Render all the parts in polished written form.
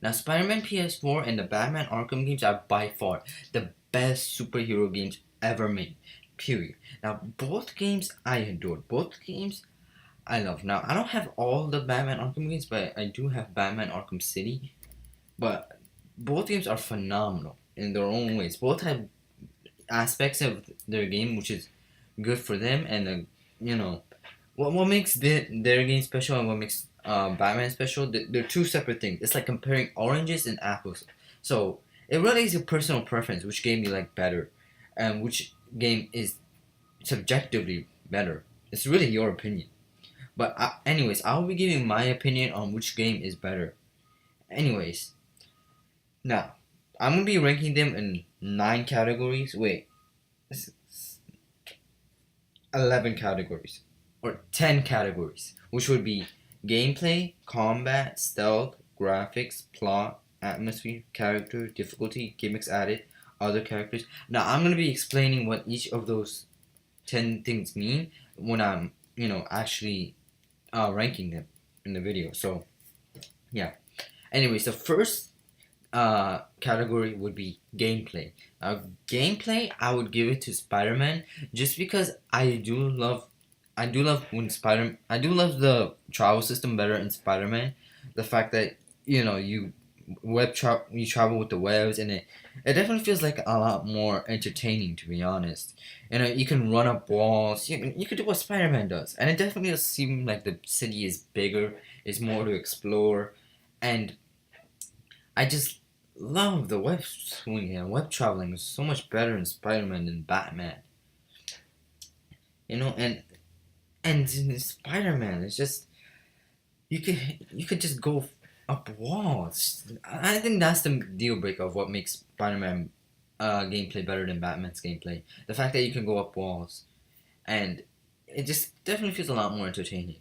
Now, Spider-Man PS4 and the Batman Arkham games are by far the best superhero games ever made. Period. Now, both games I adored. Both games I love. Now, I don't have all the Batman Arkham games, but I do have Batman Arkham City. But both games are phenomenal in their own ways. Both have aspects of their game which is good for them, and you know what makes their game special and what makes Batman special. They're two separate things. It's like comparing oranges and apples. So it really is your personal preference which game you like better, and which game is subjectively better. It's really your opinion. But anyways, I'll be giving my opinion on which game is better. Anyways, now I'm gonna be ranking them in 9 categories. Wait, 11 categories or 10 categories, which would be gameplay, combat, stealth, graphics, plot, atmosphere, character, difficulty, gimmicks added, other characters. Now I'm gonna be explaining what each of those 10 things mean when I'm actually ranking them in the video. So yeah. Anyways, the first category would be gameplay. Gameplay, I would give it to Spider-Man just because I do love I do love the travel system better in Spider-Man. The fact that you you travel with the webs, and it definitely feels like a lot more entertaining, to be honest. You can run up walls. You can do what Spider-Man does, and it definitely does seem like the city is bigger, is more to explore, and I just love the web swinging and web traveling is so much better in Spider-Man than Batman. And in Spider-Man, it's just you could just go up walls. I think that's the deal breaker of what makes Spider-Man gameplay better than Batman's gameplay. The fact that you can go up walls, and it just definitely feels a lot more entertaining.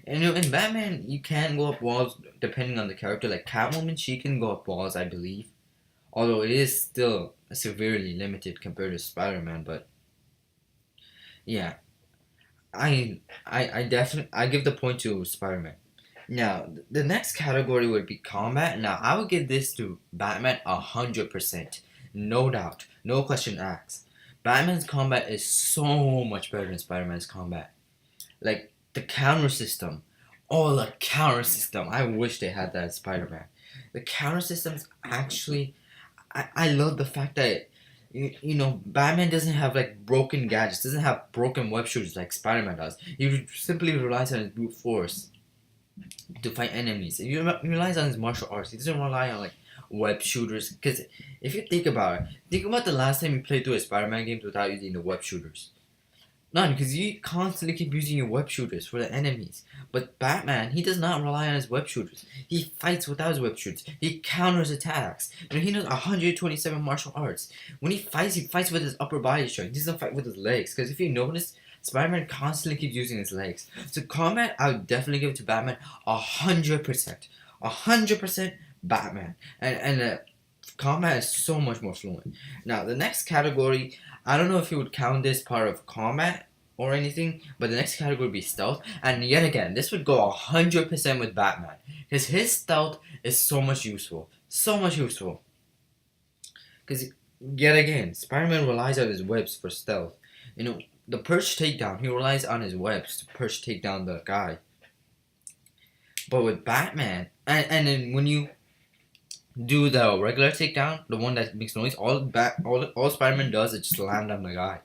And in Batman, you can go up walls depending on the character. Like Catwoman, she can go up walls, I believe. Although it is still severely limited compared to Spider-Man, but yeah, I definitely I give the point to Spider-Man. Now the next category would be combat. Now I would give this to Batman 100%, no doubt, no question asked. Batman's combat is so much better than Spider-Man's combat. Like the counter system. Oh, the counter system. I wish they had that in Spider-Man. The counter system's actually I love the fact that Batman doesn't have like broken gadgets, doesn't have broken web shooters like Spider-Man does. He simply relies on his brute force to fight enemies. He relies on his martial arts. He doesn't rely on like web shooters. Because if you think about the last time you played through a Spider-Man game without using the web shooters. None, because you constantly keep using your web shooters for the enemies. But Batman, he does not rely on his web shooters. He fights without his web shooters. He counters attacks. He knows 127 martial arts. When he fights with his upper body strength. He doesn't fight with his legs. Because if you notice, Spider-Man constantly keeps using his legs. So combat, I would definitely give it to Batman 100%. 100% Batman. And combat is so much more fluent. Now, the next category, I don't know if you would count this part of combat or anything, but the next category would be stealth. And yet again, this would go 100% with Batman. Because his stealth is so much useful. So much useful. Because, yet again, Spider-Man relies on his webs for stealth. The perch takedown, he relies on his webs to perch take down the guy. But with Batman, and then when you do the regular takedown, the one that makes noise, all Spider-Man does is just land on the guy.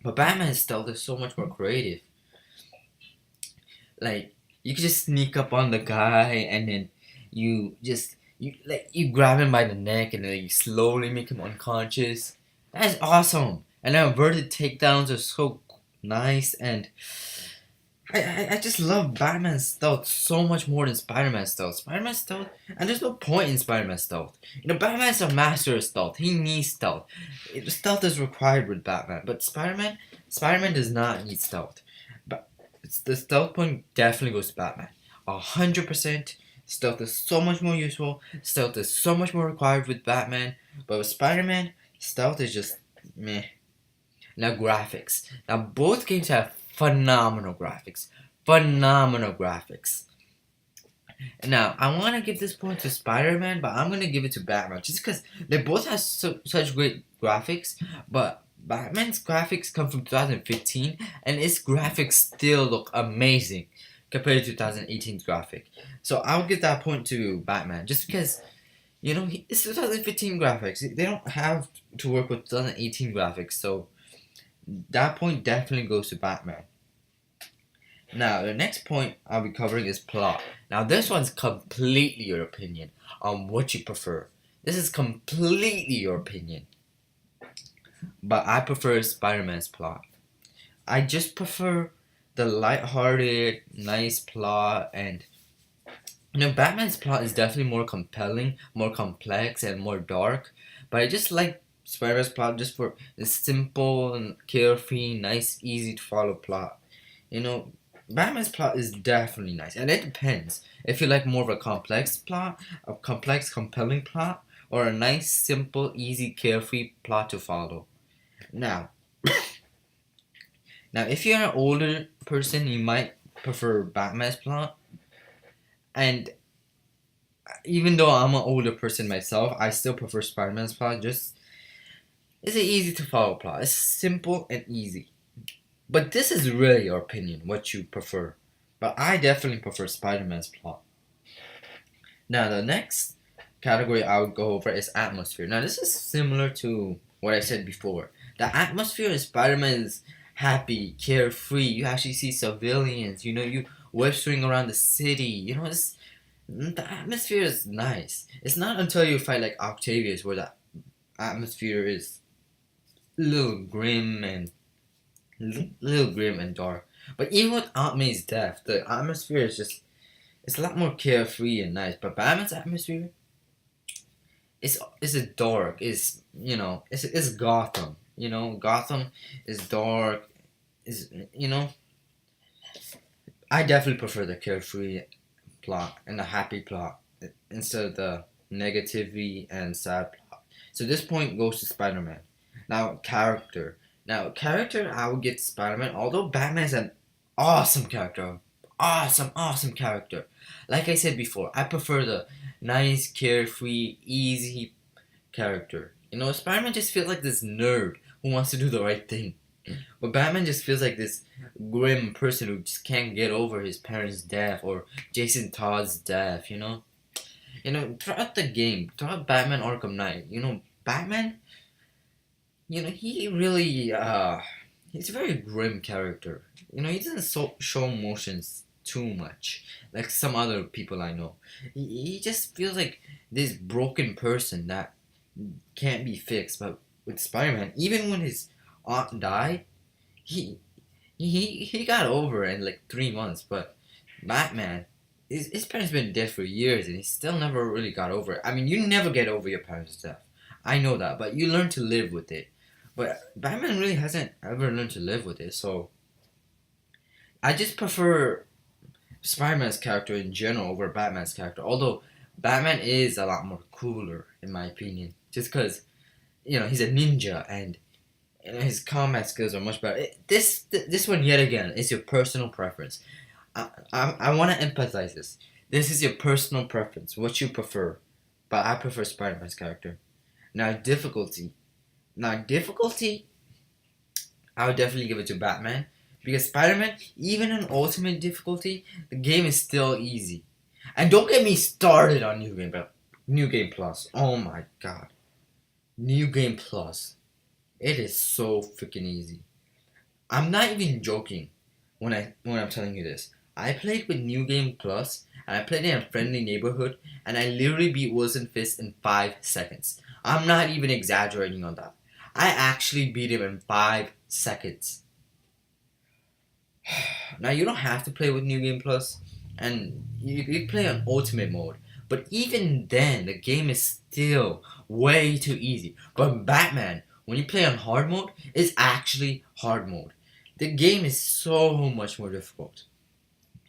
But Batman's stealth is so much more creative. Like, you can just sneak up on the guy, and then you grab him by the neck, and then you slowly make him unconscious. That's awesome. And then inverted takedowns are so nice, and I just love Batman's stealth so much more than Spider-Man's stealth. Spider-Man's stealth, and there's no point in Spider-Man's stealth. Batman's a master of stealth. He needs stealth. Stealth is required with Batman, but Spider-Man does not need stealth. But the stealth point definitely goes to Batman. 100%. Stealth is so much more useful. Stealth is so much more required with Batman. But with Spider-Man, stealth is just meh. Now graphics. Now both games have phenomenal graphics. Phenomenal graphics. Now, I want to give this point to Spider-Man, but I'm going to give it to Batman just because they both have such great graphics, but Batman's graphics come from 2015 and its graphics still look amazing compared to 2018's graphic. So I'll give that point to Batman just because, it's 2015 graphics. They don't have to work with 2018 graphics, so that point definitely goes to Batman. Now, the next point I'll be covering is plot. Now, this one's completely your opinion on what you prefer. This is completely your opinion. But I prefer Spider-Man's plot. I just prefer the light-hearted, nice plot, and Batman's plot is definitely more compelling, more complex, and more dark. But I just like Spider-Man's plot just for the simple and carefree, nice, easy to follow plot. You know, Batman's plot is definitely nice, and it depends if you like more of a complex plot, a complex, compelling plot, or a nice, simple, easy, carefree plot to follow. Now, now, if you're an older person, you might prefer Batman's plot, and even though I'm an older person myself, I still prefer Spider-Man's plot. Just it's an easy to follow plot. It's simple and easy. But this is really your opinion, what you prefer. But I definitely prefer Spider-Man's plot. Now, the next category I would go over is atmosphere. Now, this is similar to what I said before. The atmosphere in Spider-Man is happy, carefree. You actually see civilians. You web swing around the city. The atmosphere is nice. It's not until you fight like Octavius where the atmosphere is a little grim and dark. But even with Aunt May's death, the atmosphere is just it's a lot more carefree and nice. But Batman's atmosphere is a dark. It's Gotham. Gotham is dark. Is I definitely prefer the carefree plot and the happy plot instead of the negativity and sad plot. So this point goes to Spider-Man. Now character. I would get Spider-Man. Although Batman's an awesome character, awesome character. Like I said before, I prefer the nice, carefree, easy character. Spider-Man just feels like this nerd who wants to do the right thing. But Batman just feels like this grim person who just can't get over his parents' death or Jason Todd's death, throughout the game, throughout Batman Arkham Knight, Batman, he really, he's a very grim character. He doesn't show emotions too much, like some other people I know. He just feels like this broken person that can't be fixed. But with Spider-Man, even when his aunt died, he he got over it in like 3 months. But Batman, his parents been dead for years, and he still never really got over it. I mean, you never get over your parents' death. I know that, but you learn to live with it. But Batman really hasn't ever learned to live with it, so I just prefer Spider-Man's character in general over Batman's character. Although Batman is a lot more cooler, in my opinion, just because he's a ninja and his combat skills are much better. This one yet again is your personal preference. I want to emphasize this. This is your personal preference, what you prefer, but I prefer Spider-Man's character. Now difficulty. I would definitely give it to Batman because Spider-Man, even in ultimate difficulty, the game is still easy. And don't get me started on New Game Plus. Oh my god, New Game Plus. It is so freaking easy. I'm not even joking when I'm telling you this. I played with New Game Plus and I played in a friendly neighborhood and I literally beat Wilson Fisk in 5 seconds. I'm not even exaggerating on that. I actually beat him in 5 seconds. Now you don't have to play with New Game Plus, and you play on Ultimate mode. But even then, the game is still way too easy. But Batman, when you play on hard mode, it's actually hard mode. The game is so much more difficult.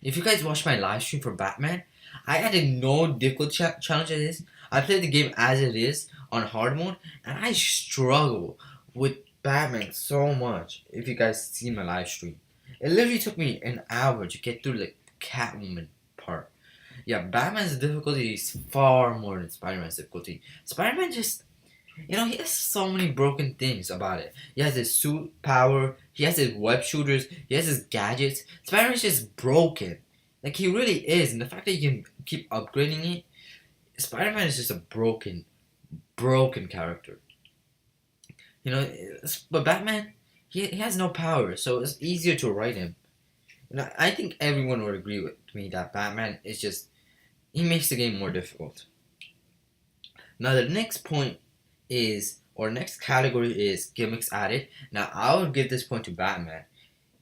If you guys watch my live stream for Batman, I added no difficult challenges. I played the game as it is on hard mode, and I struggle with Batman so much. If you guys see my live stream, it literally took me an hour to get through the Catwoman part. Yeah, Batman's difficulty is far more than Spider-Man's difficulty. Spider-Man just, he has so many broken things about it. He has his suit power, he has his web shooters, he has his gadgets. Spider-Man's just broken. Like, he really is. And the fact that you can keep upgrading it, Spider-Man is just a broken character. But Batman, he has no power, so it's easier to write him. I think everyone would agree with me that Batman is just, he makes the game more difficult. Now, the next point is, or next category is gimmicks added. Now, I would give this point to Batman.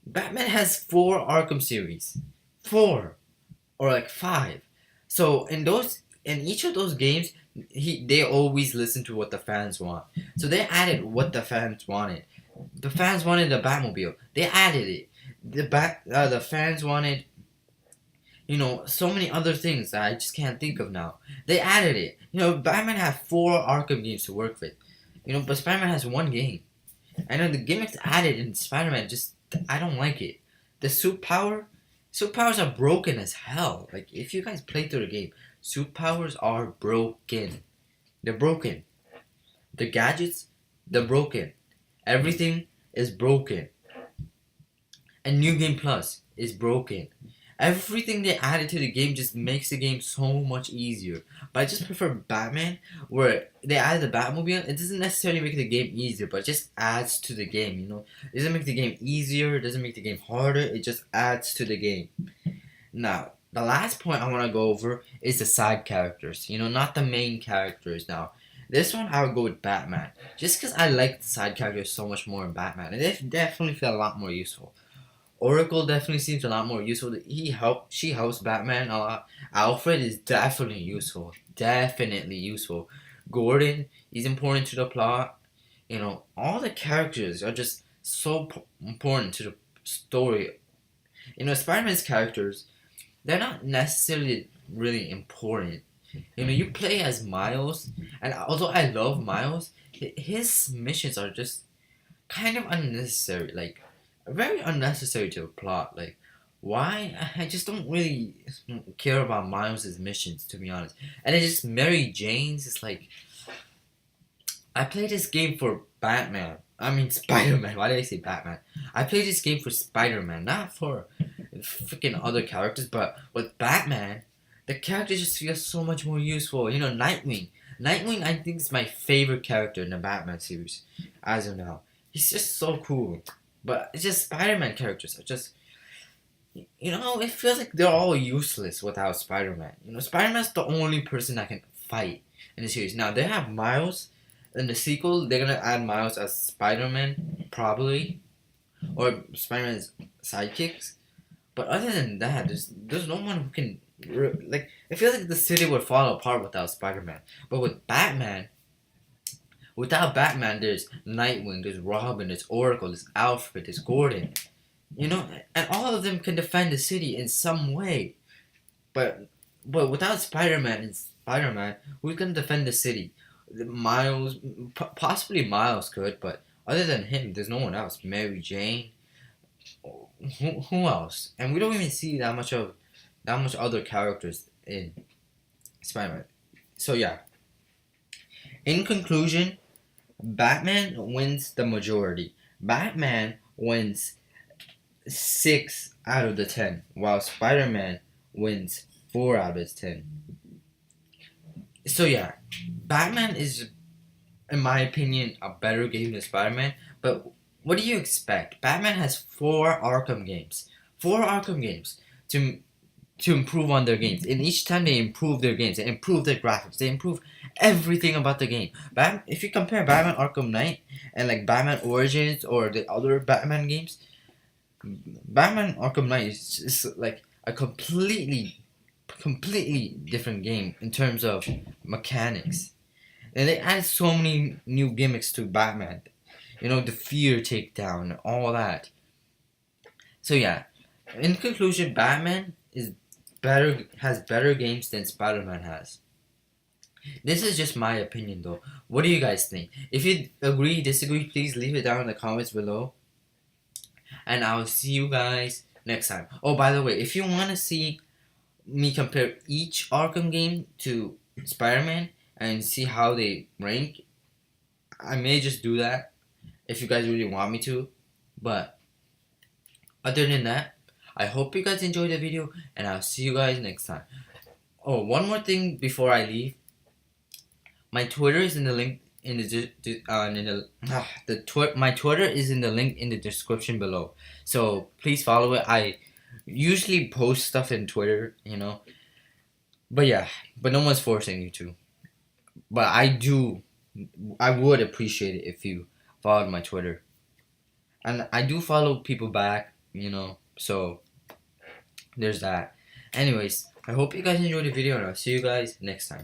Batman has 4 Arkham series. 4. Or like 5. So, in each of those games, they always listen to what the fans want. So they added what the fans wanted. The fans wanted the Batmobile. They added it. The fans wanted, so many other things that I just can't think of now. They added it. Batman had 4 Arkham games to work with. But Spider-Man has 1 game. And then the gimmicks added in Spider-Man, just, I don't like it. The suit powers are broken as hell. Like, if you guys play through the game, suit powers are broken. They're broken. The gadgets, they're broken. Everything is broken. And New Game Plus is broken. Everything they added to the game just makes the game so much easier. But I just prefer Batman, where they added the Batmobile. It doesn't necessarily make the game easier, but it just adds to the game, It doesn't make the game easier, it doesn't make the game harder, it just adds to the game. Now, the last point I want to go over is the side characters, not the main characters now. This one, I would go with Batman. Just because I like the side characters so much more in Batman. And they definitely feel a lot more useful. Oracle definitely seems a lot more useful. She helps Batman a lot. Alfred is definitely useful. Definitely useful. Gordon is important to the plot. All the characters are just so important to the story. Spider-Man's characters, they're not necessarily really important. You play as Miles, and although I love Miles, his missions are just kind of unnecessary. Like, very unnecessary to a plot. Like, why? I just don't really care about Miles' missions, to be honest. And it's just Mary Jane's. It's like, I played this game for Batman. I mean, Spider-Man. Why did I say Batman? I played this game for Spider-Man, not for freaking other characters. But with Batman, the character just feels so much more useful. Nightwing. Nightwing, I think, is my favorite character in the Batman series, as of now. He's just so cool. But it's just Spider-Man characters are just, it feels like they're all useless without Spider-Man. Spider-Man's the only person that can fight in the series. Now, they have Miles. In the sequel, they're going to add Miles as Spider-Man, probably. Or Spider-Man's sidekicks. But other than that, there's no one who can, like, it feels like the city would fall apart without Spider-Man. But with Batman, without Batman, there's Nightwing, there's Robin, there's Oracle, there's Alfred, there's Gordon. And all of them can defend the city in some way. But without Spider-Man, who's gonna defend the city? Miles, possibly Miles could, but other than him, there's no one else. Mary Jane, who else? And we don't even see that much other characters in Spider-Man. So yeah. In conclusion, Batman wins the majority. Batman wins 6 out of the 10, while Spider-Man wins 4 out of 10. So yeah, Batman is, in my opinion, a better game than Spider-Man. But what do you expect? Batman has 4 Arkham games. 4 Arkham games to improve on their games. And each time they improve their games, they improve their graphics, they improve everything about the game. If you compare Batman Arkham Knight and like Batman Origins or the other Batman games, Batman Arkham Knight is just like a completely different game in terms of mechanics. And they added so many new gimmicks to Batman. The fear takedown, all that. So yeah, in conclusion, Batman has better games than Spider-Man has. This is just my opinion though. What do you guys think? If you agree, disagree, please leave it down in the comments below. And I'll see you guys next time. Oh, by the way, if you want to see me compare each Arkham game to Spider-Man and see how they rank, I may just do that if you guys really want me to. But other than that, I hope you guys enjoyed the video, and I'll see you guys next time. Oh, one more thing before I leave. My Twitter is in the link in my Twitter is in the link in the description below. So please follow it. I usually post stuff in Twitter, But yeah, but no one's forcing you to. But I would appreciate it if you followed my Twitter. And I do follow people back, So there's that. Anyways, I hope you guys enjoyed the video, and I'll see you guys next time.